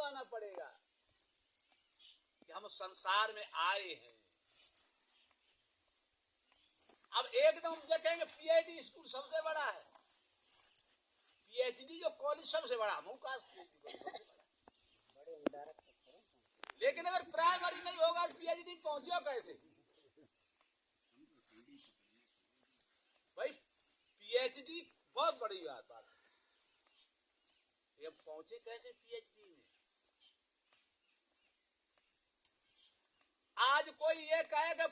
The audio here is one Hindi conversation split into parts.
लगाना पड़ेगा कि हम संसार में आए हैं। अब एकदम से कहेंगे पीएचडी स्कूल सबसे बड़ा है, पीएचडी जो कॉलेज सबसे बड़ा, लेकिन अगर प्राइमरी नहीं होगा तो पीएचडी पहुंचेगा कैसे भाई? पीएचडी बहुत बड़ी बात है, ये पहुंचे कैसे पीएचडी में? आज कोई ये कहेगा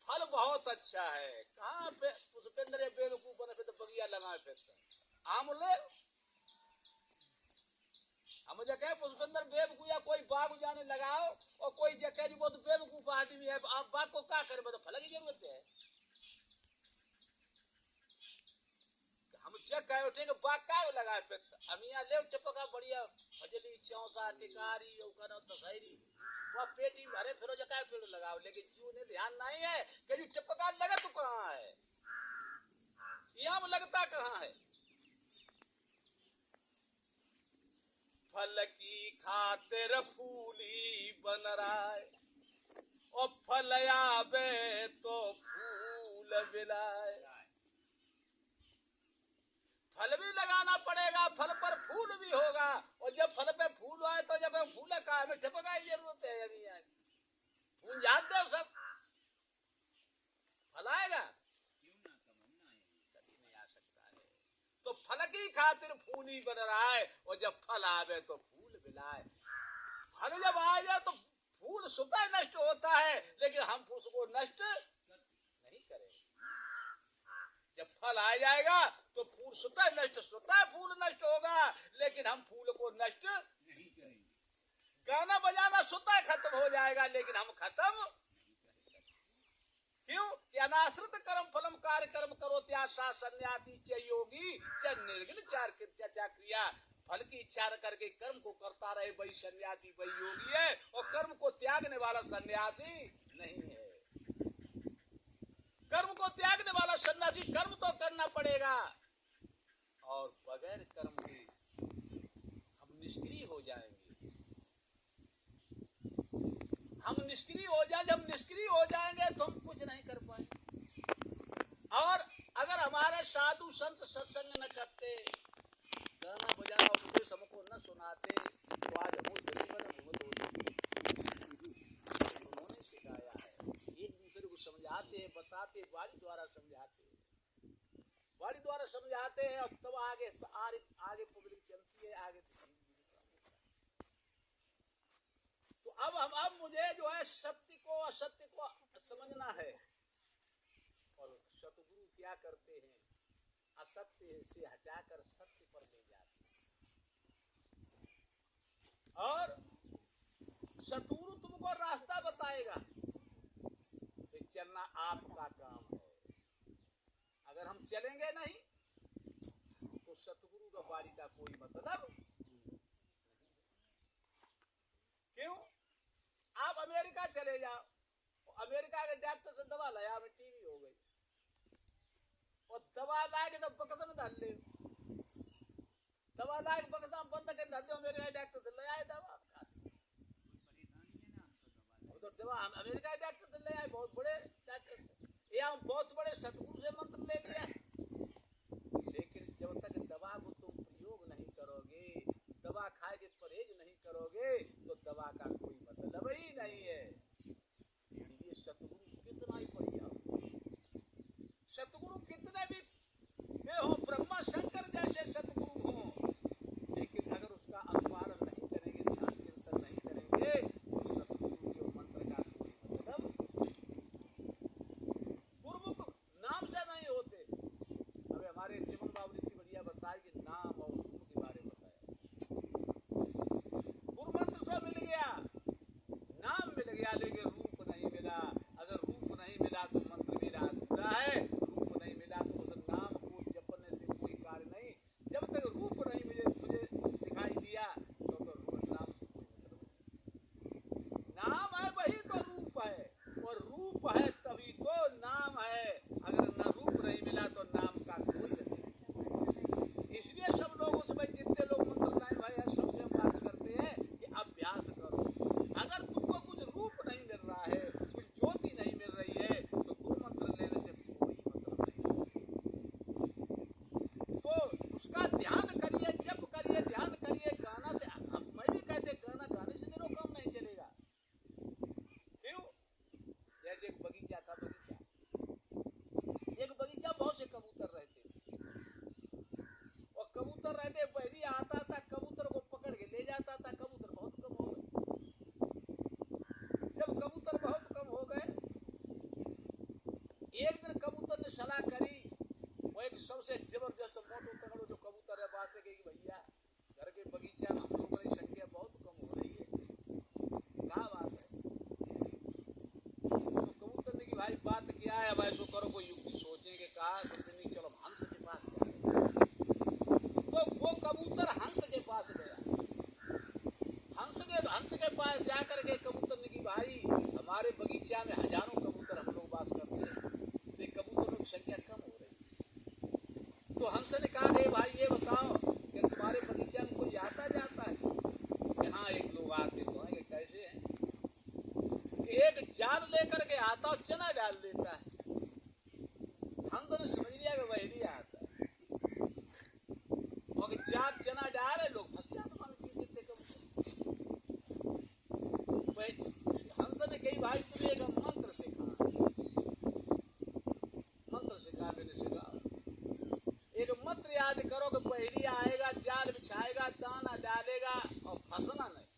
फल बहुत अच्छा है, कहाँ पे पुष्पेंद्र बेवकूफ बने फिर बगिया लगाए फिरते आम ले। हम जगह पुष्पेंद्र बेवकूफ या कोई बाग जाने लगाओ और कोई जगह जी बहुत बेवकूफ आदमी है, आप बाग को क्या करे? मतलब फल की जरूरत है। हम जग कहे उठे बाग का लगाए फिरते अमिया ले टिपका बढ़िया फजली चौसा टिकारी तसैरी वह पेटी भरे फिर जगह पेड़ लगाओ, लेकिन जो ने ध्यान नहीं है कि टिपका लगा तो कहाँ है, यहाँ लगता कहाँ है? फल की खातिर फूली बन रहा है और फल आवे तो फूल बिलाए। फल भी लगाना पड़ेगा, फल पर फूल भी होगा, और जब फल पे फूल आए तो जब फूल का हमें टिपका की जरूरत है। अभी फूल याद दे सब फल आएगा, कभी नहीं आ सकता है। तो फल की खातिर फूली बन रहा है और जब फल आवे तो फूल बिलाए। फल जब आ जाए तो फूल स्वतः नष्ट होता है, लेकिन हम उसको नष्ट नहीं करेंगे। जब फल आ जाएगा तो फूल स्वतः फूल नष्ट होगा, लेकिन हम फूल को नष्ट नहीं करेंगे। गाना बजाना स्वतः खत्म हो जाएगा, लेकिन हम खत्म क्यों? कि अनाश्रित कर्म फलम कार्य कर्म करो त्यासा सन्यासी च योगी च निर्गुण चार क्रिया। फल की इच्छा करके कर्म को करता रहे वही सन्यासी वही योगी है, और कर्म को त्यागने वाला सन्यासी नहीं है। कर्म को त्यागने वाला सन्यासी कर्म तो करना पड़ेगा, और बगैर कर्म के हम निष्क्रिय हो जाएंगे। हम निष्क्रिय हो जाए, जब निष्क्रिय हो जाएंगे तो हम कुछ नहीं कर पाएंगे। और अगर हमारे साधु संत सत्संग न करते, गाना बजाना उपदेश हमको न सुनाते, तो आज हम उन्होंने सिखाया है। एक दूसरे को समझाते हैं, बताते, वाणी द्वारा समझाते हैं, और तब आगे पब्लिक चलती है आगे। तो अब मुझे जो है सत्य को असत्य को समझना है, और सतगुरु क्या करते हैं, असत्य से हटाकर सत्य पर ले जाते हैं, और सतगुरु तुमको रास्ता बताएगा। तो चलना आपका काम है। अगर हम चलेंगे नहीं तो सतगुरु का बाड़ी का कोई मतलब। क्यों? आप अमेरिका चले जाओ, अमेरिका के डॉक्टर से दवा लाया, हमें टीवी हो गई, और दवा लाके तो बक्सा में डाल ले, दवा लाके बक्सा में बंद करके डाल दो, अमेरिका डॉक्टर से ले आए दवा। तो दवा हम अमेरिका डॉक्टर से ले आए, बहुत बड़े डॉक्टर से, या बहुत बड़े सतगुरु से मंत्र ले लिया। लेकिन जब तक दवा को तुम प्रयोग नहीं करोगे, दवा खाए के परहेज नहीं करोगे, तो दवा का कोई मतलब ही नहीं है। ये सतगुरु कितना ही बढ़िया हो, सतगुरु कितने भी हो, ब्रह्मा शंकर जैसे सतगुरु हो, लेकिन अगर उसका अनुपालन नहीं करेंगे, ध्यान चिंतन नहीं करेंगे, तो सतगुरु के मंत्र का कोई मतलब। गुरुमुख नाम से नहीं होते, का ध्यान करिए, जप करिए, ध्यान करिए। गाना से मैं भी कहते गाना गाने से दिनों काम नहीं चलेगा। क्यों? जैसे एक बगीचा था, एक बगीचा बहुत से कबूतर रहते और कबूतर रहते, पहली आता था कबूतर को पकड़ के ले जाता था। कबूतर बहुत कम हो गए। जब कबूतर बहुत कम हो गए, एक दिन कबूतर ने सलाह करी, वो एक सबसे जबरदस्त मोटो तगड़ो जो कबूतर है, बात है कि भैया घर के बगीचा में हम लोगों की संख्या बहुत कम हो रही है, क्या बात है? तो कबूतर ने कि भाई बात क्या है? अब ऐसो करो, कोई युक्ति सोचेंगे। कहा तो चलो हंस के पास जाए। तो वो कबूतर हंस के पास गया। हंस के पास जाकर के कबूतर ने कि भाई हमारे बगीचा में हजारों कबूतर हम लोग वास करते हैं, लेकिन कबूतरों की संख्या कम हो रही है। तो हंस ने कहा हे भाई ये बताओ कि तुम्हारे बगीचा में कोई आता जाता है? कि हाँ एक लोग आते तो हैं। कैसे हैं? कि एक जाल लेकर के आता और चना डाल देता है। हंस ने समझ लिया कि वही आता है और जाग चना डाले, लोग फंस जाते मान चीज देते कबूतर। हंस ने कही भाई तुम्हें एक मंत्र सिखा, मंत्र सिखा मैंने सिखा। एक मंत्र याद करो कि पहली आएगा, जाल बिछाएगा, दाना डालेगा और फंसना नहीं।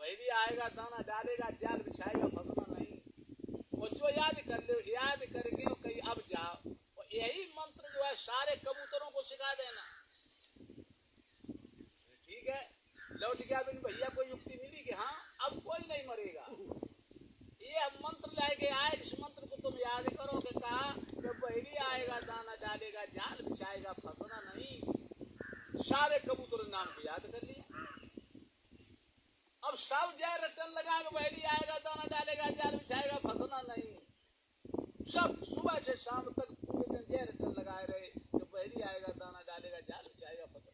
पहली आएगा, दाना डालेगा, जाल बिछाएगा, फंसना नहीं। और जो याद कर ले, याद करके और कहीं अब जाओ और यही मंत्र जो है सारे कबूतरों को सिखा देना। ठीक है, लौट गया बिन भैया कोई युक्ति मिली कि हाँ अब कोई नहीं मरेगा। ये अब मंत्र लेके आए, इस मंत्र को तुम याद करो कि कहा कि पहली आएगा, दाना डालेगा, जाल बिछाएगा, फंसना नहीं। सारे कबूतर नाम को याद कर लिया। अब सब जय रटन लगा कि पहली आएगा, दाना डालेगा, जाल बिछाएगा, फंसना नहीं। सब सुबह से शाम तक पूरे दिन जय रटन लगाए रहे कि पहली आएगा, दाना डालेगा, जाल बिछाएगा, फंसना।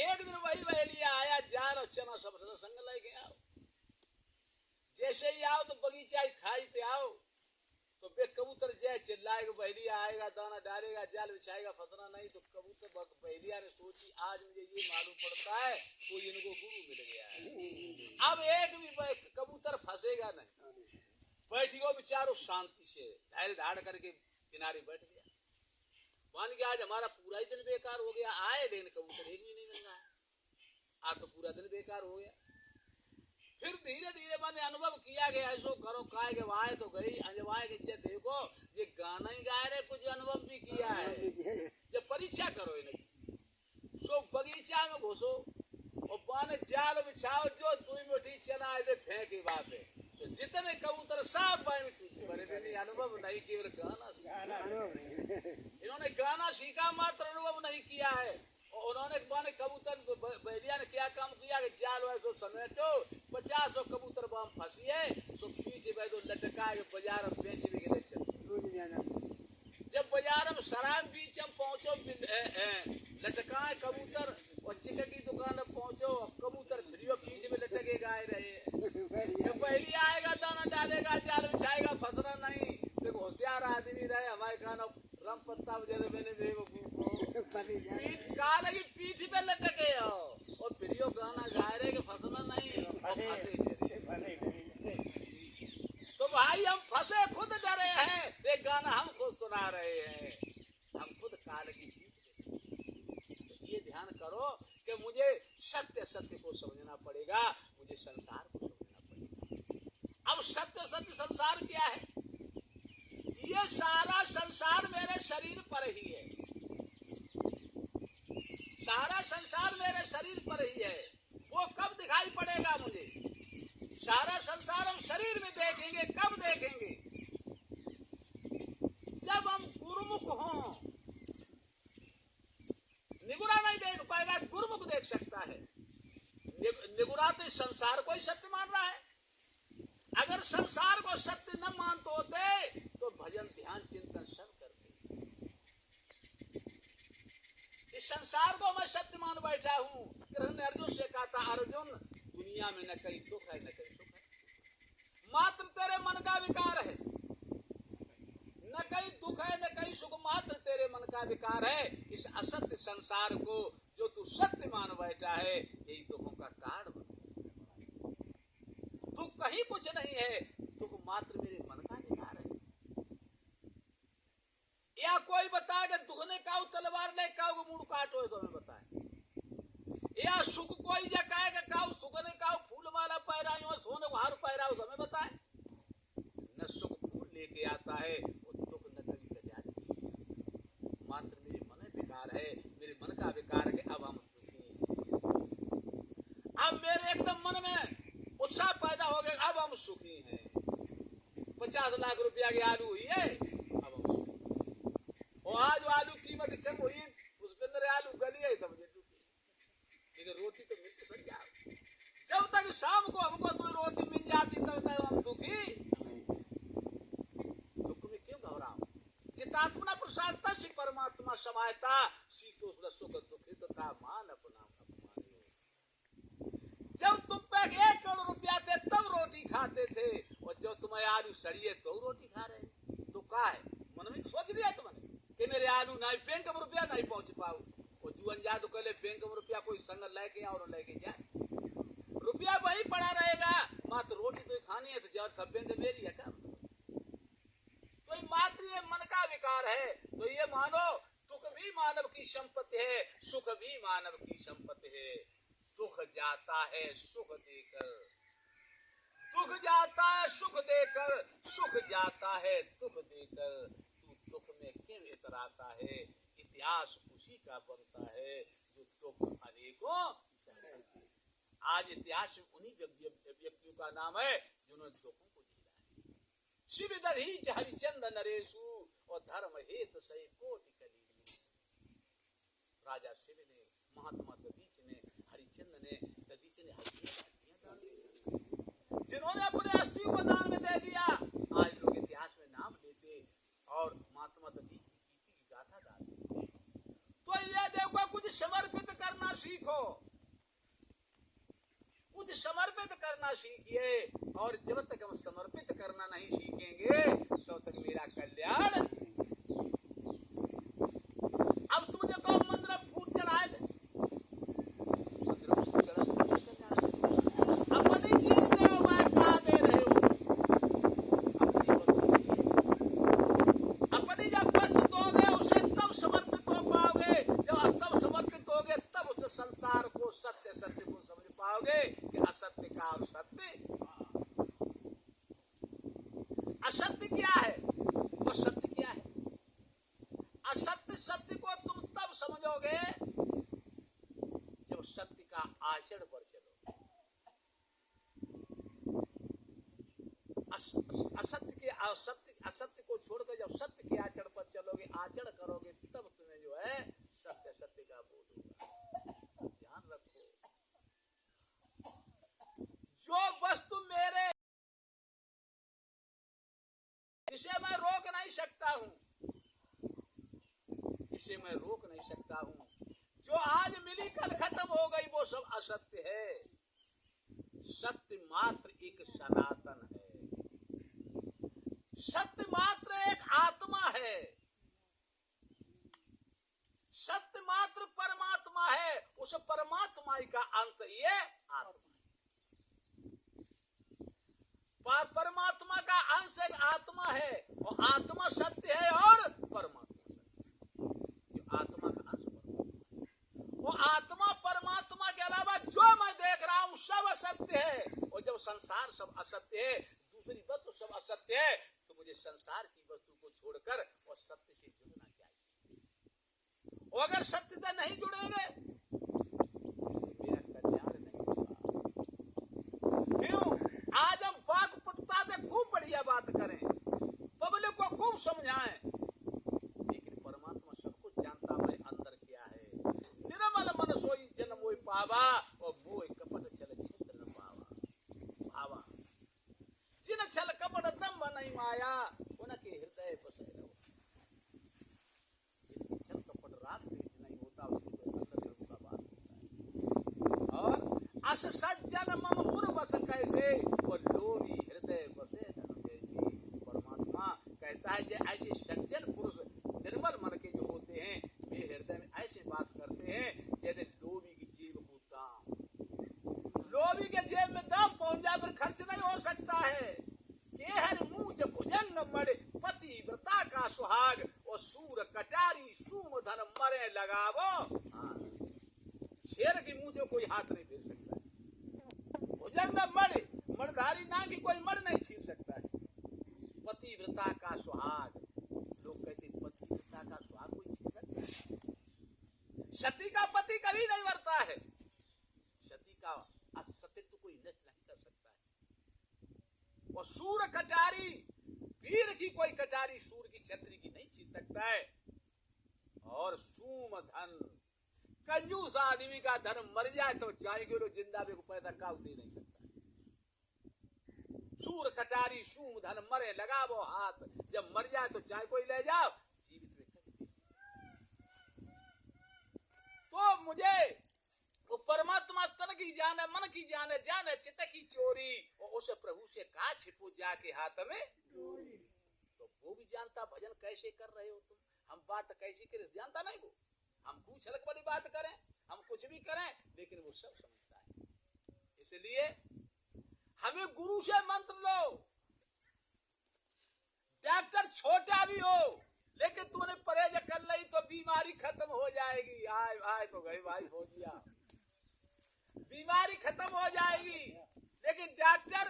एक दिन वही बहेलिया आया, जाल और चना सब संग लेके आओ। जैसे ही आओ तो बगीचा ही खाई पे आओ तो बे कबूतर जय चिल्लाए कि बहेलिया आएगा, दाना डालेगा, जाल बिछाएगा, फंसना नहीं। तो कबूतर बहेलिया ने सोची आज मुझे ये मालूम पड़ता है कोई इनको गुरु मिल गया है। अब एक भी कबूतर फंसेगा नहीं। बैठ गो बेचारो शांति से धैर्य धाड़ करके किनारे बैठ गया। मान गया आज हमारा पूरा ही दिन बेकार हो गया। आए लेकिन कबूतर एक भी नहीं मिल रहा है। आज तो पूरा दिन बेकार हो गया। फिर धीरे धीरे मैंने अनुभव किया कि ऐसो करो काय के वाए तो गई अजवाए के देखो ये गाना ही गा रहे, कुछ अनुभव भी किया है। जब परीक्षा करो इन्हें सो बगीचा में घुसो और पाने जाल बिछाओ, जो दुई मुट्ठी चना ऐसे फेंकी बात है तो जितने कबूतर सब पानी टूटे। मैंने अनुभव नहीं केवल गाना सीखा। इन्होंने गाना सीखा मात्र अनुभव नहीं किया है। और उन्होंने पाने कबूतर बहेलिया ने क्या काम किया कि जाल वाले समेटो 50 कबूतर बम फंसी है सो पीछे बैठो लटका के बाजार में बेच भी गए। जब बाजार में शराब बीच हम पहुंचो लटकाए कबूतर और चिकन की दुकान में पहुंचो कबूतर फिर बीच में लटके गाए रहे। पहली आएगा, दाना डालेगा, जाल बिछाएगा, फंसना नहीं। देखो होशियार आदमी रहे हमारे कान रम पत्ता जैसे मैंने पीठ काले की पीठ पे लटके हो और फिर यो गाना गा रहे कि फंसना नहीं। तो भाई हम फंसे खुद डरे हैं, ये गाना हम खुद सुना रहे हैं, हम खुद काल की पीठ पे। तो ये ध्यान करो कि मुझे सत्य सत्य को समझना पड़ेगा, मुझे संसार को समझना पड़ेगा। अब सत्य सत्य संसार क्या है? ये सारा संसार मेरे शरीर पर ही है। सारा संसार मेरे शरीर पर ही है। वो कब दिखाई पड़ेगा मुझे? सारा संसार हम शरीर में देखेंगे। कब देखेंगे? जब हम गुरुमुख हों। निगुरा नहीं देख पाएगा, गुरुमुख देख सकता है। निगुरा तो इस संसार को ही सत्य मान रहा है। अगर संसार को सत्य न मानते होते तो भजन ध्यान चिंतन सब करते। इस संसार को मैं सत्य मान बैठा हूं। कृष्ण ने अर्जुन से कहा था, अर्जुन दुनिया में न कहीं दुख है न कहीं सुख है, मात्र तेरे मन का विकार है। न कहीं दुख है न कहीं सुख, मात्र तेरे मन का विकार है इस असत्य संसार को जो तू सत्य मान बैठा है, यही दुखों का कारण बन। तू कहीं कुछ नहीं है, दुख मात्र मेरे मन का विकार है। या कोई बताए कि दुख ने काऊ तलवार ले काऊ मुड़ काटो, तो हमें बताए। या सुख कोई जा कहे कि काऊ सुख ने काऊ फूल माला पहराई और सोने को हार पहराओ, तो हमें बताए। न सुख फूल लेके आता है और दुख न कभी बजाती है। मात्र मेरे मन विकार है, मेरे मन का विकार है कि अब हम सुखी हैं। अब मेरे एकदम मन में उत्साह पैदा हो गया, अब हम सुखी हैं। 50 लाख रुपया की आलू हुई है, अब हम सुखी। और आज आलू कीमत कम हुई, उसके अंदर आलू गली है, तब मुझे दुखी। लेकिन रोटी तो मिलती सर क्या, जब तक शाम को हमको कोई रोटी मिल जाती तब तक हम दुखी। दुख में क्यों घबराओ? चितात्मना प्रसाद तस्य परमात्मा समायता, शीतोष्ण सुख दुखित था मान अपना अपमानियो। जब तुम पे 1 करोड़ रुपया थे तब रोटी खाते थे, और जब तुम्हें आलू सड़िए तो रोटी खा रहे। तो का है मन में सोच लिया तुमने कि मेरे आलू नहीं बैंक में रुपया नहीं पहुंच पाऊ, और जुअन जा तो कहले बैंक में रुपया कोई संग लेके और लेके जाए, रुपया वही पड़ा रहेगा, मात्र रोटी तो खानी है, तो जब सब बैंक मेरी है क्या? तो ये मात्र ये मन का विकार है। तो ये मानो दुख भी मानव की संपत्ति है, सुख भी मानव की संपत्ति है। दुख जाता है सुख देकर, दुख जाता है सुख देकर, सुख जाता है दुख देकर। तू दुख में क्यों इतराता है? इतिहास उसी का बनता है जो दुख अनेकों। आज इतिहास में उन्हीं व्यक्तियों का नाम है जिन्होंने दुखों को झेला है। शिव दधीच हरिचंद नरेशु और धर्म हेत सही कोटि कलीली। राजा शिव ने, महात्मा दधीच ने, हरिचंद ने, दधीच ने जिन्होंने अपने अस्थियों को दान में दे दिया, आज लोग इतिहास में नाम लेते और महात्मा दधीच की कीर्ति की गाथा गाते। तो ये देखो, कुछ समर्पित करना सीखो, कुछ समर्पित करना सीखिए। और जब तक हम समर्पित करना नहीं सीखेंगे तब तक मेरा कल्याण। अब तुम देखो मंदिर में फूट चढ़ाए थे, मंदिर में फूट चढ़ा, अपनी चीज दे मैं कहा दे रहे हो, अपनी जब वस्तु दोगे उसे तब समर्पित हो पाओगे। जब तब समर्पित होगे तब उस संसार को, सत्य सत्य को समझ पाओगे कि असत्य का और सत्य। असत्य क्या है और सत्य क्या है? असत्य सत्य को तुम तब समझोगे जब सत्य का आचरण पर चलोगे। असत्य को छोड़कर जब सत्य के आचरण पर चलोगे, आचरण करोगे, तब तुम्हें जो है सत्य सत्य का बोध होगा। ध्यान रखो, जो वस्तु मेरे, इसे मैं रोक नहीं सकता हूं, इसे मैं रोक नहीं सकता हूं। जो आज मिली कल खत्म हो गई वो सब असत्य है। सत्य मात्र एक सनातन है, सत्य मात्र एक आत्मा है, सत्य मात्र परमात्मा है। उस परमात्मा का अंत ये आत्मा। परमात्मा का अंश एक आत्मा है, और आत्मा सत्य है और परमात्मा सत्य। जो आत्मा का अंश परमात्मा, वो आत्मा परमात्मा के अलावा जो मैं देख रहा हूं सब असत्य है। और जब संसार सब असत्य है, दूसरी वस्तु सब असत्य है, तो मुझे संसार की वस्तु को छोड़कर और सत्य से जुड़ना चाहिए। और अगर सत्य से नहीं जुड़ेंगे मेरा कल्याण नहीं होगा। क्यों? आज हम वाक्पटुता से खूब बढ़िया बात करें, पब्लिक को खूब समझाएं, लेकिन परमात्मा सब कुछ जानता है अंदर क्या है। निर्मल मन सोई जन मोय पावा, और मोय कपट छल छिद्र न पावा। भावा जिन छल कपट दम नहीं माया, उनके हृदय बसे रहो। जिनकी छल कपट रात नहीं होता, उसकी अंदर का बात होता है। और अस सज्जन मम पुर बस कैसे, और लोभी हृदय बसे धन जैसे। परमात्मा कहता है जो ऐसे सज्जन पुरुष निर्मल मन के जो होते हैं, धन मरे लगावो हाथ। शेर के मुंह से कोई हाथ नहीं फेर सकता है। भुजंग में मणि, मणिधारी नाग की कोई मणि नहीं छीन सकता है। पतिव्रता का सुहाग, लोग कहते पतिव्रता का सुहाग कोई छीन सकता है? सती का पति कभी नहीं मरता है। सती का अस्तित्व कोई नष्ट नहीं कर सकता है। और सूर कटारी, वीर की कोई कटारी सूर की छतरी की नहीं छीन सकता है। और सूम धन, कंजूस आदमी का धन मर जाए तो चाहे गिरो जिंदा भी को पैदा काउ दे नहीं सकता। सूर कटारी सूम धन मरे लगावो हाथ, जब मर जाए तो चाहे कोई ले जाओ, जीवित में तो मुझे वो परमात्मा तन की जाने, मन की जाने, जाने चित्त की चोरी, और उस प्रभु से कहा छिपो जाके हाथ में तो वो भी जानता भजन कैसे कर रहे हो तुम, हम बात कैसी करें जानता नहीं वो। हम कुछ अलग बड़ी बात करें, हम कुछ भी करें, लेकिन वो सब समझता है। इसलिए हमें गुरु से मंत्र लो। डॉक्टर छोटा भी हो लेकिन तुमने परहेज कर ली तो बीमारी खत्म हो जाएगी। आए आए तो गई भाई हो गया, बीमारी खत्म हो जाएगी। लेकिन डॉक्टर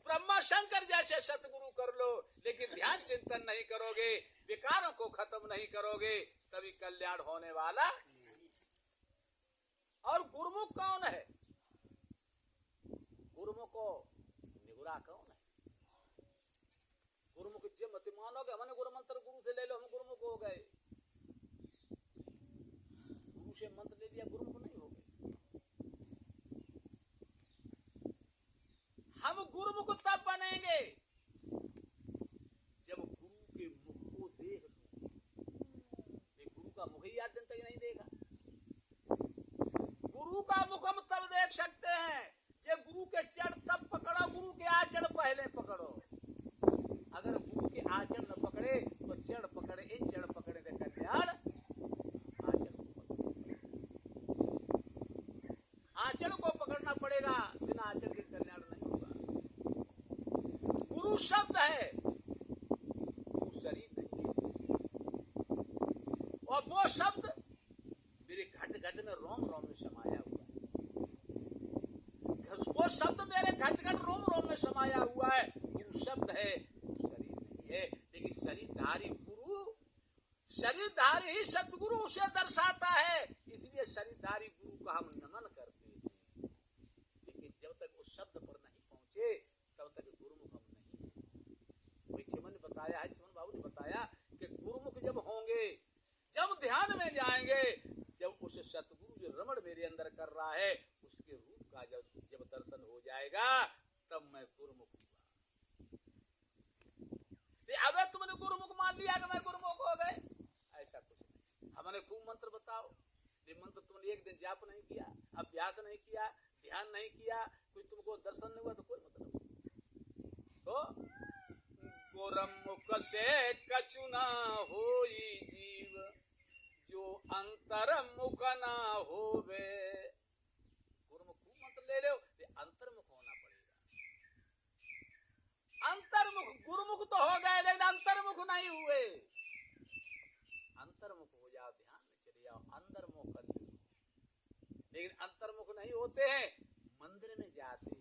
ब्रह्मा शंकर जैसे सतगुरु कर लो, लेकिन ध्यान चिंतन नहीं करोगे, विकारों को खत्म नहीं करोगे, तभी कल्याण होने वाला। और गुरुमुख कौन है? गुरुमुख को निगुरा कौन है? गुरुमुख जो मत मानोगे, हमने गुरु मंत्र गुरु से ले लो, हम गुरुमुख हो गए। गुरु से मंत्र ले लिया, गुरुमुख नहीं हो गए। हम गुरुमुख तब बनेंगे जब गुरु के मुख को देख लो। गुरु का मुख ही आज दिन तक नहीं देखा। गुरु का मुख हम तब देख सकते हैं जब गुरु के चरण तब पकड़ो, गुरु के आचरण पहले पकड़ो। अगर गुरु के आचरण न पकड़े तो चरण पकड़े, इन चरण पकड़े तो कल्याण आचरण को पकड़ना पड़ेगा, बिना आचरण के कल्याण नहीं होगा। गुरु शब्द है, गुरु शरीर नहीं है। और वो शब्द मेरे घट घट में रोम रोम में समाया हुआ है। वो शब्द मेरे घट घट रोम रोम में समाया हुआ है। गुरु शब्द है, शरीर नहीं है। लेकिन शरीरधारी गुरु, शरीरधारी ही सतगुरु उसे दर्शाता है। इसलिए शरीरधारी गुरु का हम नमन करते हैं। लेकिन जब तक उस शब्द पर नहीं पहुंचे तब तक गुरुमुख हम नहीं। वही चिमन ने बताया है, चिमन बाबू ने बताया कि गुरुमुख जब होंगे, जब ध्यान में जाएंगे, जब उस सतगुरु जो रमण मेरे अंदर कर रहा है उसके रूप का जब दर्शन हो जाएगा तब मैं गुरुमुख हुआ। अब तुमने गुरुमुख मान लिया कि मैं गुरुमुख हो गए, ऐसा कुछ नहीं। हमने खूब मंत्र बताओ, ये मंत्र तुमने एक दिन जाप नहीं किया, अभ्यास नहीं किया, ध्यान नहीं किया, कुछ तुमको दर्शन नहीं हुआ तो कोई मतलब नहीं। तो गुरुमुख से कछु ना होई जीव, जो अंतर्मुख ना होवे। गुरुमुख खूब मंत्र ले लो, अंतर्मुख होना पड़ेगा। अंतर्मुख, गुरुमुख तो हो गए लेकिन अंतर्मुख नहीं हुए। अंतर्मुख हो जाओ, ध्यान में चले जाओ, अंतर्मुख कर लो। लेकिन अंतर्मुख नहीं होते हैं, मंदिर में जाते।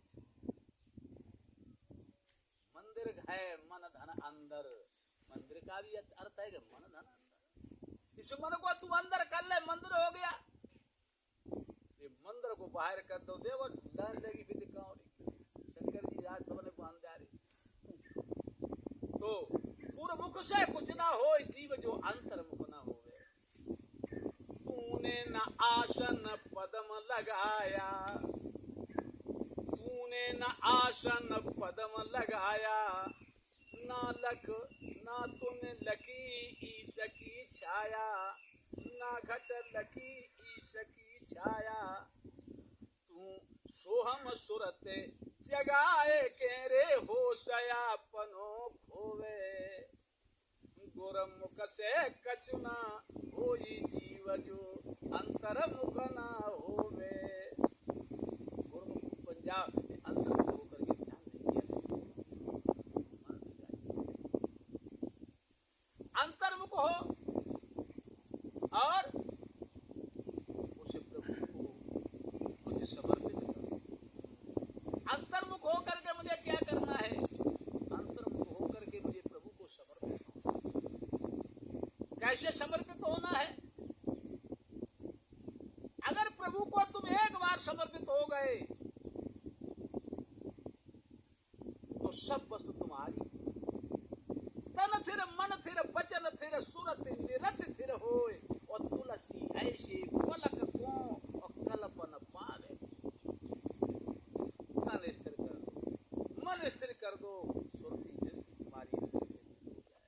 मंदिर है मन धन अंदर, मंदिर का भी अर्थ है कि मन धन अंदर। इस मन को तू अंदर कर ले, मंदिर हो गया। ये मंदिर को बाहर कर दो, देखो देगी फिर शंकर जी आज सबने बांध जा रही। तो गुरुमुख से कुछ ना हो जीव, जो अंतर्मुख ना होवे। तूने न आसन पदम लगाया, तूने न आसन पदम लगाया, ना लख ना तूने लकी ईश की छाया, ना घट लकी ईश की छाया। तू सोहम सुरते जगाए के रे होशयापनो खोवे। गुरुमुख से कछु ना होई जीव, जो अंतर्मुख ना होवे। गुरुमुख बन जाओ, अंतर्मुख होकर के ध्यान नहीं किया, अंतर्मुख हो कैसे समर्पित होना है। अगर प्रभु को तुम एक बार समर्पित हो गए तो सब वस्तु तुम्हारी। तन थिर मन थिर वचन थिर सुरत निरत थिर होए और तुलसी ऐसे पलक को और कल्पन पावे। मन स्थिर कर दो सुरती तुम्हारी हो जाए।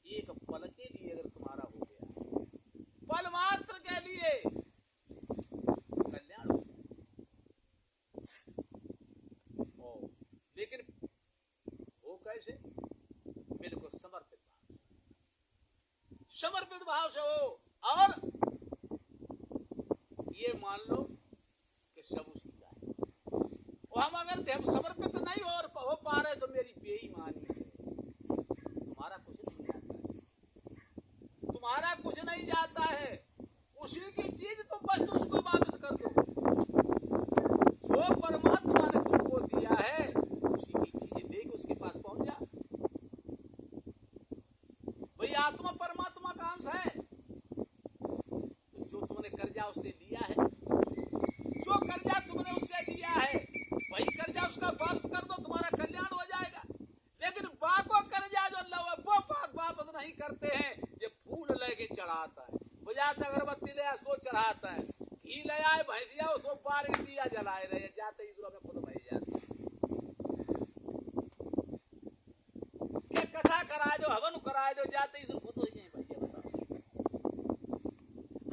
एक पल के लिए अगर तुम्हारा हो गया, पल मात्र के लिए कल्याण हो जाए। लेकिन वो कैसे? बिल्कुल समर्पित भाव से हो। और ये मान लो कि सब उसी का है। और हम अगर हम समर्पित नहीं हो पा रहे तो मेरी बेईमानी है। तुम्हारा कुछ नहीं जाता है, तुम्हारा कुछ नहीं जाता है। उसी की चीज तुम बस उसको वापस कर दो। जो परमात्मा ने तुमको दिया है उसी की चीजें लेके उसके पास पहुंच जा। भाई आत्मा परमात्मा का अंश है, तो जो तुमने कर्जा उससे लिया है, जो कर्जा तुमने उससे लिया है वही कर्जा उसका वापस कर दो, तुम्हारा कल्याण हो जाएगा। लेकिन बाको कर्जा जो अल्लाह वो वापस नहीं करते हैं। ये फूल लेके चढ़ाता है, बजाते अगरबत्ती ले सो चढ़ाता है, घी ले आए भैंसिया उसको बार दिया जलाए रहे, जाते ही में खुद भई जाते। कथा करा दो, हवन करा दो, जाते ही खुद हो जाए। भैया बताओ,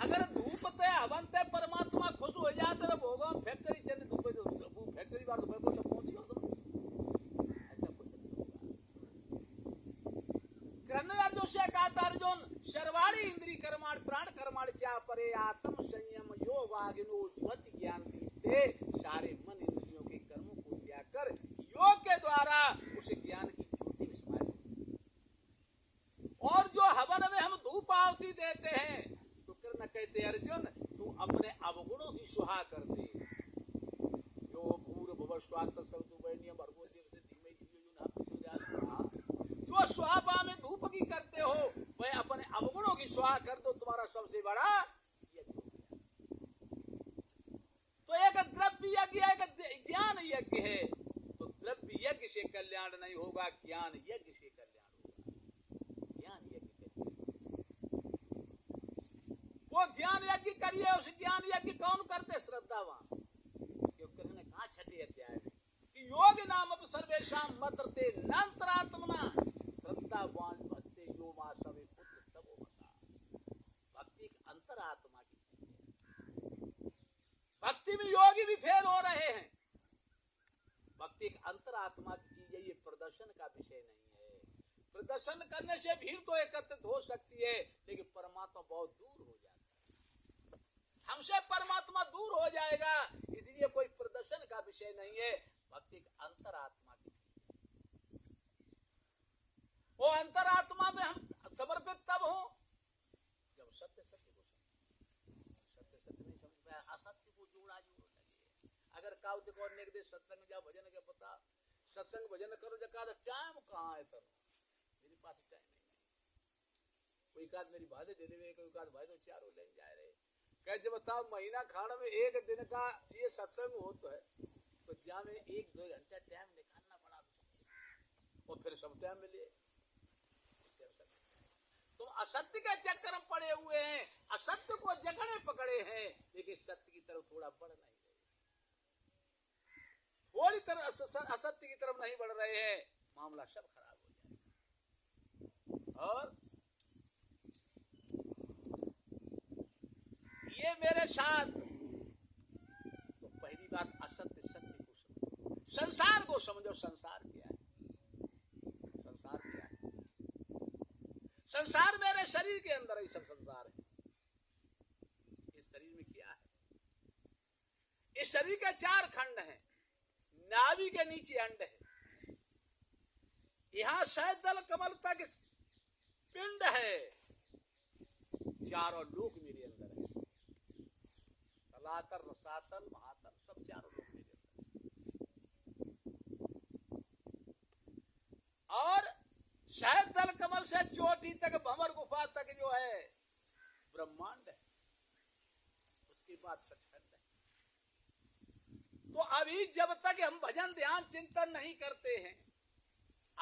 अगर धूप ते हवन ते परमात्मा खुश हो जाते तो भोगा फैक्ट्री चल धूप फैक्ट्री बार तो बिल्कुल पहुंची हो तो ऐसा कुछ नहीं होगा। कृष्ण अर्जुन से कहा अर्जुन सर्वाणी इंद्रिय कर्माण प्राण कर्माण चा परे आत्म संयम योग आगिनो ज्वत ज्ञान दीप्ते। सारे मन इंद्रियों के कर्मों को त्याग कर योग के द्वारा उस ज्ञान की ज्योति में समाये। और जो हवन में हम धूप आहुति देते हैं तो कृष्ण कहते अर्जुन तू अपने अवगुणों की सुहा कर दे। जो भूर भुव स्वात सर्वनियम भर्गो देव से धीमे जो सुहापा में धूप की करते हो वह अपने अवगुणों की सुहा कर दो, तुम्हारा सबसे बड़ा यज्ञ। तो एक द्रव्य यज्ञ एक ज्ञान यज्ञ है। तो द्रव्य यज्ञ से कल्याण नहीं होगा, ज्ञान यज्ञ से कल्याण होगा। ज्ञान यज्ञ वो ज्ञान यज्ञ करिए। उस ज्ञान यज्ञ कौन करते? श्रद्धावान। कृष्ण ने कहा 6 अध्याय में कि योग नाम अब सर्वेशाम मत्रते नंतरात्मना श्रद्धावान भक्ते यो मा सवे पुत्र तबो बता। भक्ति एक अंतरात्मा की चीज है। भक्ति में योगी भी फेल हो रहे हैं। भक्ति एक अंतरात्मा की चीज है, ये प्रदर्शन का विषय नहीं है। प्रदर्शन करने से भीड़ तो एकत्रित हो सकती है लेकिन परमात्मा बहुत दूर हो जाता है। हमसे परमात्मा दूर हो जाएगा, इसलिए कोई प्रदर्शन का विषय नहीं है। भक्ति एक अंतरात्मा की चीज है। वो अंतरात्मा में हम समर्पित तब हो जब सत्य सत्य को सत्य सत्य नहीं समझ पाया, असत्य को जोड़ा जोड़ लगे। अगर काउत को दे सत्संग जा भजन के पता सत्संग भजन करो जका तो टाइम कहाँ है तर मेरे पास टाइम नहीं। कोई काद मेरी भादे डेले में, कोई काद भाई तो चारों ले जा रहे कह जब बताओ महीना खाना में एक दिन का ये सत्संग हो तो है तो जहाँ में 1-2 घंटा टाइम निकालना पड़ा और फिर सब टाइम मिले। तुम असत्य के चक्कर में पड़े हुए हैं, असत्य को जकड़े पकड़े हैं, लेकिन सत्य की तरफ थोड़ा बढ़ नहीं रहे, थोड़ी तरह असत्य की तरफ नहीं बढ़ रहे हैं, मामला सब खराब हो जाएगा। और ये मेरे साथ तो पहली बात असत्य सत्य को समझो, संसार को समझो। संसार क्या है? संसार क्या है? संसार मेरे शरीर के अंदर ही सब संसार है। इस शरीर में क्या है? इस शरीर के 4 खंड हैं। नाभि के नीचे अंड है, यहां शहदल कमल तक पिंड है, चारों लोक मेरे अंदर है। तलातल रसातल महातल सब चारों लोक मेरे अंदर है। और शायद दल कमल से चोटी तक भंवर गुफा तक जो है ब्रह्मांड है, उसकी बात सचखंड है। तो अभी जब तक हम भजन ध्यान चिंतन नहीं करते हैं,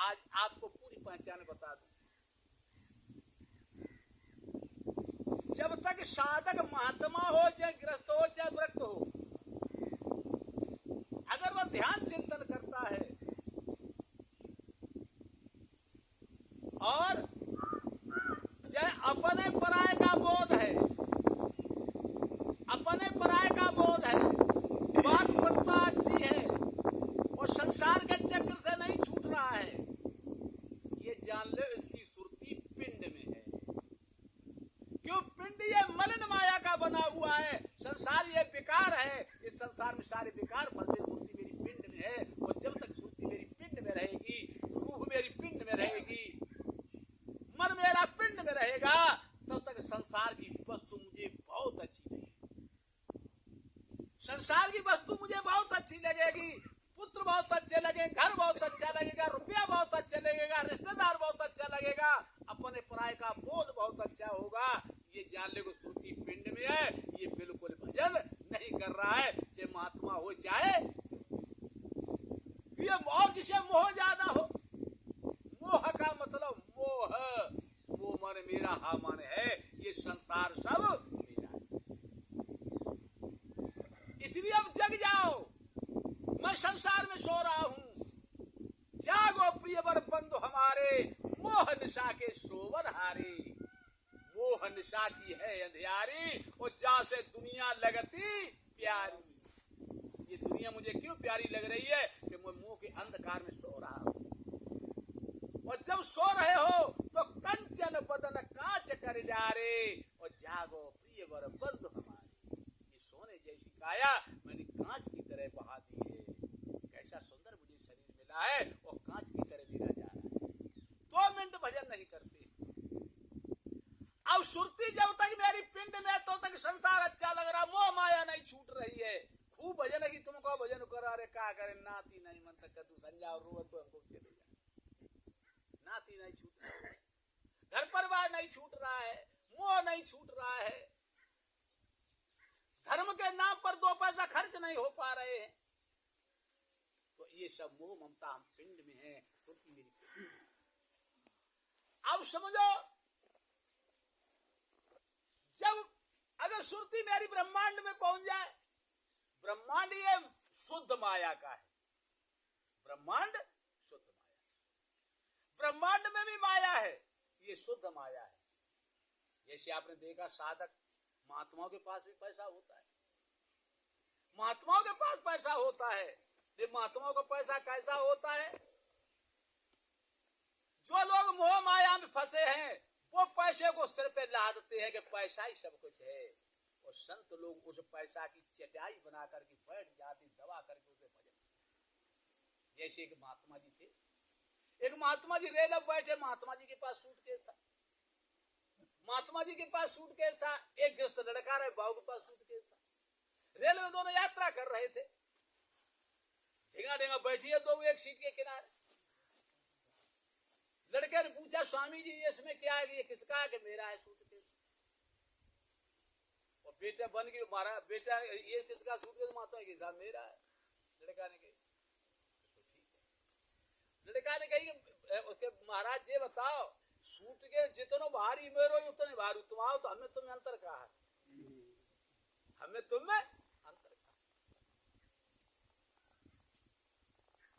आज आपको पूरी पहचान बता दूं, जब तक साधक महात्मा हो चाहे ग्रस्त हो चाहे व्रत हो, अगर वह ध्यान चिंतन करता है और चाहे अपने पराय का बोध है, अपने पराय का बोध है, बात बता अच्छी है और संसार के चक्र से नहीं छूट रहा है, ये जान लो इसकी सुरती पिंड में है। क्यों? पिंड ये मलिन माया का बना हुआ है, संसार ये विकार है, इस संसार में सारे विकार फंसे, सुरती मेरी पिंड में है। और जब तक सुरती मेरी पिंड में रहेगी, रूह मेरी पिंड में रहेगी, मन मेरा पिंड में रहेगा, तब तक संसार की वस्तु मुझे बहुत अच्छी लगेगी। संसार की वस्तु मुझे बहुत अच्छी लगेगी, पुत्र बहुत अच्छे लगे, घर बहुत अच्छा लगेगा, रुपया बहुत अच्छा लगेगा, रिश्तेदार बहुत अच्छा लगेगा, अपने पराय का बोध बहुत अच्छा होगा। ये जान ले को सुरती पिंड में है, ये बिल्कुल भजन नहीं कर रहा है, चाहे महात्मा हो चाहे ये, और जिसे मोह ज्यादा हो। मोह का मतलब मोह, वो मन मेरा हा मन है, ये संसार सब मेरा है। इसलिए अब जग जाओ, मैं संसार में सो रहा हूं, जागो प्रियवर बंधु हमारे, मोह निशा के सोवर हारे। मोह निशा की है अंधियारी, और जा से दुनिया लगती प्यारी। ये दुनिया मुझे क्यों प्यारी लग रही है कि मैं मोह के अंधकार में सो रहा हूं। और जब सो रहे हो तो कंचन बदन कांच कर जा रे, और जागो प्रियवर बंधु हमारे। ये सोने जैसी काया मैंने कांच की तरह बहा दी है, कैसा सुंदर मुझे शरीर मिला है और कांच की तरह गिरा जा रहा है। 2 मिनट भजन नहीं करते। अब सुरती जब तक मेरी पिंड में, तो तक संसार अच्छा लग रहा, मोह माया नहीं छूट रही है। खूब भजन है कि तुमको भजन करा रे, क्या करे, नाती नहीं मन तक तू संजा और रोवत तो हमको चले जा। नाती नहीं छूट रहा है, घर परिवार नहीं छूट रहा है, मोह नहीं छूट रहा है, धर्म के नाम पर 2 पैसा खर्च नहीं हो पा रहे हैं। तो ये सब मोह ममता हम पिंड में है, सुरती मेरी पिंड में। अब समझो, जब अगर सुरती मेरी ब्रह्मांड में पहुंच जाए, ब्रह्मांड ये शुद्ध माया का है, ब्रह्मांड शुद्ध माया, ब्रह्मांड में भी माया है, ये शुद्ध माया है। जैसे आपने देखा साधक महात्माओं के पास भी पैसा होता है, महात्माओं के पास पैसा होता है, ये महात्माओं का पैसा कैसा होता है? जो लोग मोह माया में फंसे हैं वो पैसे को सिर पे लादते हैं कि पैसा ही सब कुछ है, और संत लोग उस पैसा की चटाई बना करके बैठ जाते, दबा करके उसे भजन। जैसे एक महात्मा जी थे, एक महात्मा जी रेल में बैठे, महात्मा जी के पास सूटकेस था, महात्मा जी के पास सूटकेस था, एक गृहस्थ लड़का रहे, बाबू के पास सूटकेस था। रेल में दोनों यात्रा कर रहे थे, ढेंगा ढेंगा बैठी है दो एक सीट के किनारे। लड़के ने पूछा, स्वामी जी ये इसमें क्या है, ये किसका है? कि मेरा है सूटकेस। और बेटा बन गई, हमारा बेटा ये किसका सूटकेस? महात्मा के साथ मेरा है। लड़का ने कही, लड़का ने कही उसके महाराज ये बताओ, सूटकेस जितना भारी मेरो उतने भारी तुम आओ, तो हमें तुम्हें अंतर कहा है, हमें तुम्हें अंतर कहा।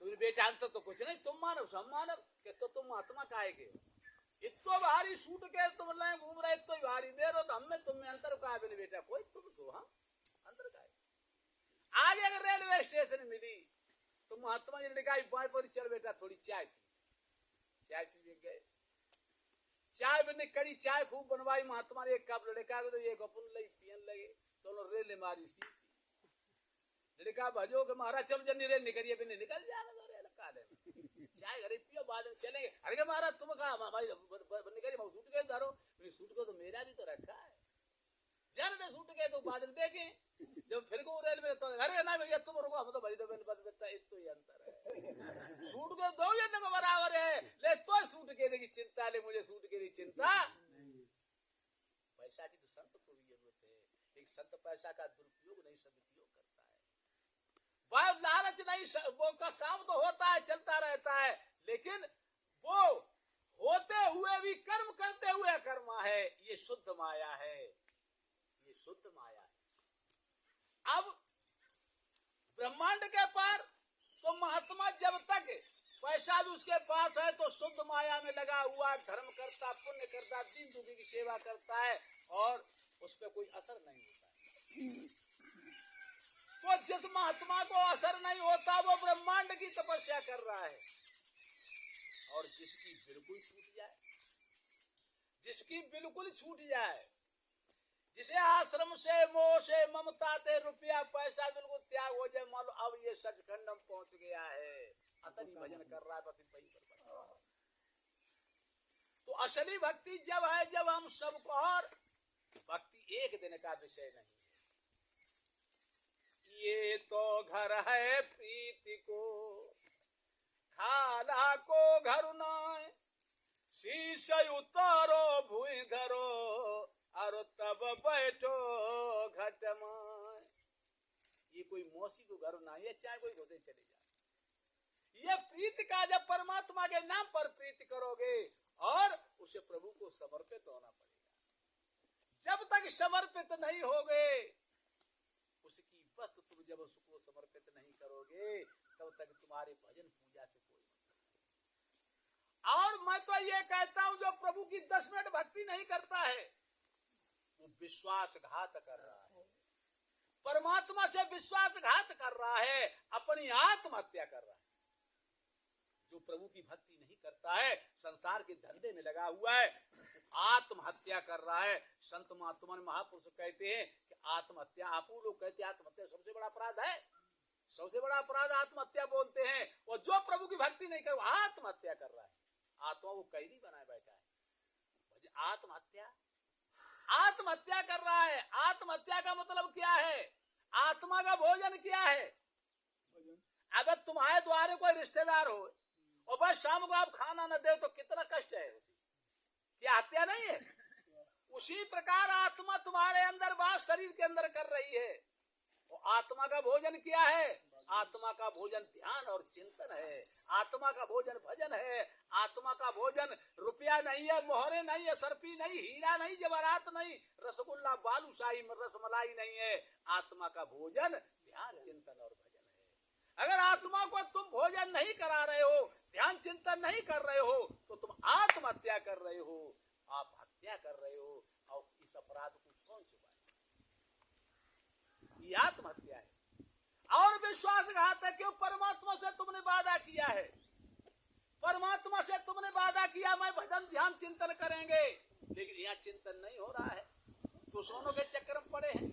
तुम्हें बेटा अंतर तो कुछ नहीं, तुम मानव सब मानव के, तो तुम महात्मा काहे? इतो भारी सूटकेस तुम लाए घूम रहे, इतो भारी मेरो, तो हमें तुम्हें अंतर कहा है बेटा, कोई तुम सो हम अंतर काहे। आगे अगर रेलवे स्टेशन मिली तो महात्मा जी ने कहा बाई पर चल बेटा थोड़ी चाय पी। चाय पी गए, चाय बने कड़ी चाय खूब बनवाई, महात्मा ने एक कप लड़का तो एक अपन लई पियन लगे, दोनों रेल मारी सी। लड़का भजो के महाराज चलो जल्दी रेल निकलिए, बिना निकल जाना तो रेल का दे चाय घरे पियो, बाद में चलेंगे। अरे महाराज तुम कहा भाई निकलिए, सूट के धरो, सूट को तो मेरा भी तो रखा है, जाने दे सूट के तो बाद में देखें। जब फिर को रेल में तो अरे ना भैया तुम रुको, हम तो भरी तो बेटा इतो ही अंतर है। सूट के दो ये न बराबर है, ले तो सूट के लिए चिंता, ले मुझे सूट के लिए चिंता। पैसा की तो संत को भी जरूरत है, एक संत पैसा का दुरुपयोग नहीं सदुपयोग करता है। वह लालच नहीं, वो का काम तो होता है, चलता रहता है, लेकिन वो होते हुए भी कर्म करते हुए कर्मा है, ये शुद्ध माया है, ये शुद्ध माया है। अब ब्रह्मांड के पार तो महात्मा जब तक पैसा भी उसके पास है तो शुद्ध माया में लगा हुआ, धर्म करता, पुण्य करता, दीन दुखी की सेवा करता है और उस पर कोई असर नहीं होता है। तो जिस महात्मा को असर नहीं होता वो ब्रह्मांड की तपस्या कर रहा है, और जिसकी बिल्कुल छूट जाए, जिसकी बिल्कुल छूट जाए, जिसे आश्रम से, मोह से, ममता से, रुपया पैसा बिल्कुल त्याग हो जाए, मान लो अब ये सचखंड में पहुंच गया है, असली भजन कर रहा है, तो असली भक्ति जब है जब हम सबको, और भक्ति एक दिन का विषय नहीं है, ये तो घर है प्रीति को, खाला को घर न, शीश उतारो भूई धरो, और तब बैठो घट में। ये कोई मौसी को घर ना, ये चाहे कोई घोड़े चले जाए, ये प्रीति का जब परमात्मा के नाम पर प्रीति करोगे और उसे प्रभु को समर्पित होना पड़ेगा। जब तक समर्पित नहीं होगे, उसकी वस्तु तुम जब उसको समर्पित नहीं करोगे, तब तक तुम्हारे भजन पूजा से कोई मतलब। और मैं तो ये कहता हूं जो प्रभु की 10 मिनट भक्ति नहीं करता है वो विश्वासघात कर रहा है, परमात्मा से विश्वासघात कर रहा है, अपनी आत्महत्या कर रहा है। जो प्रभु की भक्ति नहीं करता है, संसार के धंधे में लगा हुआ है, आत्महत्या कर रहा है। संत महात्मा महापुरुष कहते हैं कि आत्महत्या, आप लोग कहते हैं आत्महत्या सबसे बड़ा अपराध है, सबसे बड़ा अपराध आत्महत्या बोलते हैं। और जो प्रभु की भक्ति नहीं कर आत्महत्या कर रहा है, आत्मा को कैदी बनाए बैठा है, आत्महत्या, आत्महत्या कर रहा है। आत्महत्या का मतलब क्या है? आत्मा का भोजन क्या है? अगर तुम्हारे द्वारे कोई रिश्तेदार हो और बस शाम को आप खाना न दे तो कितना कष्ट है, क्या हत्या नहीं है? उसी प्रकार आत्मा तुम्हारे अंदर बात शरीर के अंदर कर रही है। और आत्मा का भोजन क्या है? आत्मा का भोजन ध्यान और चिंतन है, आत्मा का भोजन भजन है, आत्मा का भोजन रुपया नहीं है, मोहरे नहीं है, सरपी नहीं, हीरा नहीं, जवाहरात नहीं, रसगुल्ला बालूशाही रसमलाई नहीं है। आत्मा का भोजन ध्यान चिंतन और भजन है। अगर आत्मा को तुम भोजन नहीं करा रहे हो, ध्यान चिंतन नहीं कर रहे हो, तो तुम आत्महत्या कर रहे हो, आप हत्या कर रहे हो। और इस अपराध को कौन छुपाए? ये आत्महत्या है और विश्वासघात है। क्यों? परमात्मा से तुमने वादा किया है, परमात्मा से तुमने वादा किया मैं भजन ध्यान चिंतन करेंगे, लेकिन यहाँ चिंतन नहीं हो रहा है, तो सोनों के चक्कर में पड़े हैं।